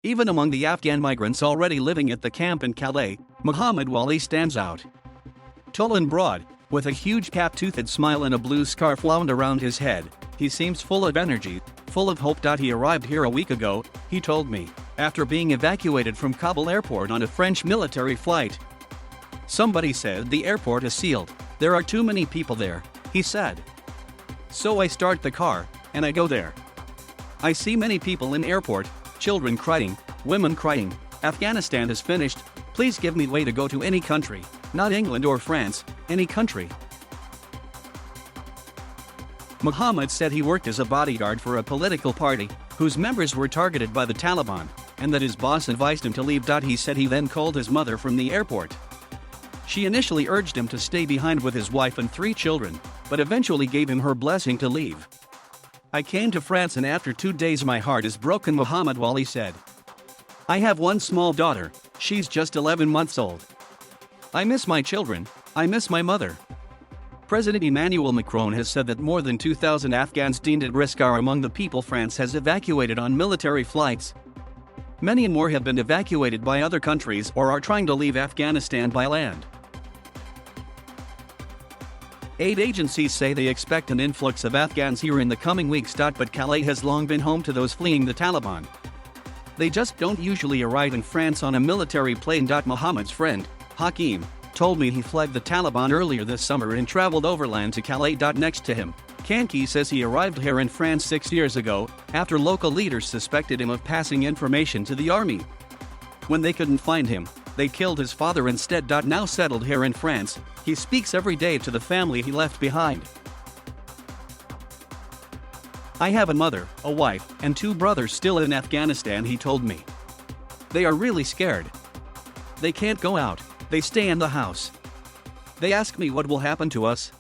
Even among the Afghan migrants already living at the camp in Calais, Mohammad Wali stands out. Tall and broad, with a huge cap-toothed smile and a blue scarf wound around his head, he seems full of energy, full of hope. He arrived here a week ago, he told me, after being evacuated from Kabul airport on a French military flight. Somebody said the airport is sealed, there are too many people there, he said. So I start the car, and I go there. I see many people in airport, children crying, women crying, Afghanistan is finished, please give me way to go to any country, not England or France, any country. Mohammad said he worked as a bodyguard for a political party, whose members were targeted by the Taliban, and that his boss advised him to leave. He said he then called his mother from the airport. She initially urged him to stay behind with his wife and 3 children, but eventually gave him her blessing to leave. I came to France and after 2 days my heart is broken, Mohammad Wali said. I have one small daughter, she's just 11 months old. I miss my children, I miss my mother. President Emmanuel Macron has said that more than 2,000 Afghans deemed at risk are among the people France has evacuated on military flights. Many more have been evacuated by other countries or are trying to leave Afghanistan by land. Aid agencies say they expect an influx of Afghans here in the coming weeks. But Calais has long been home to those fleeing the Taliban. They just don't usually arrive in France on a military plane. Mohammed's friend, Hakim, told me he fled the Taliban earlier this summer and traveled overland to Calais. Next to him, Kanki says he arrived here in France 6 years ago, after local leaders suspected him of passing information to the army. When they couldn't find him, they killed his father instead. Now settled here in France, he speaks every day to the family he left behind. I have a mother, a wife, and 2 brothers still in Afghanistan, he told me. They are really scared. They can't go out, they stay in the house. They ask me what will happen to us.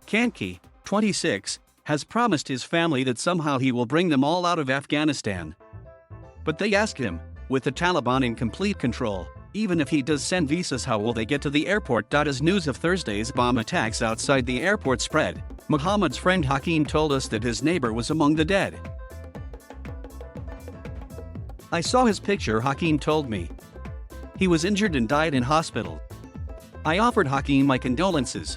Kanki, 26, has promised his family that somehow he will bring them all out of Afghanistan. But they ask him, with the Taliban in complete control, even if he does send visas, how will they get to the airport? As news of Thursday's bomb attacks outside the airport spread, Mohammed's friend Hakim told us that his neighbor was among the dead. I saw his picture, Hakim told me. He was injured and died in hospital. I offered Hakim my condolences.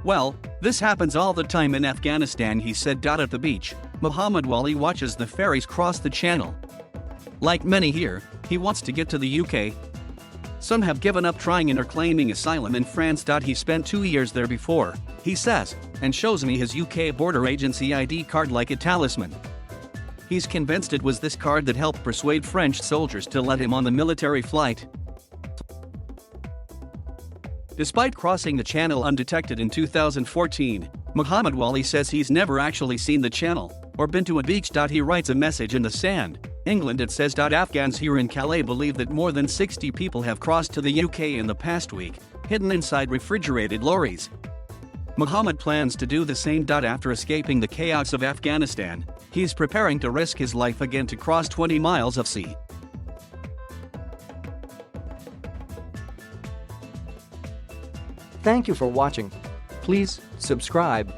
Well, this happens all the time in Afghanistan, he said. At the beach, Mohammad Wali watches the ferries cross the channel. Like many here, he wants to get to the UK. Some have given up trying and are claiming asylum in France. He spent 2 years there before, he says, and shows me his UK border agency ID card like a talisman. He's convinced it was this card that helped persuade French soldiers to let him on the military flight. Despite crossing the channel undetected in 2014, Mohammad Wali says he's never actually seen the channel or been to a beach. He writes a message in the sand, England, it says. Afghans here in Calais believe that more than 60 people have crossed to the UK in the past week, hidden inside refrigerated lorries. Mohammad plans to do the same. After escaping the chaos of Afghanistan, he's preparing to risk his life again to cross 20 miles of sea. Thank you for watching. Please subscribe.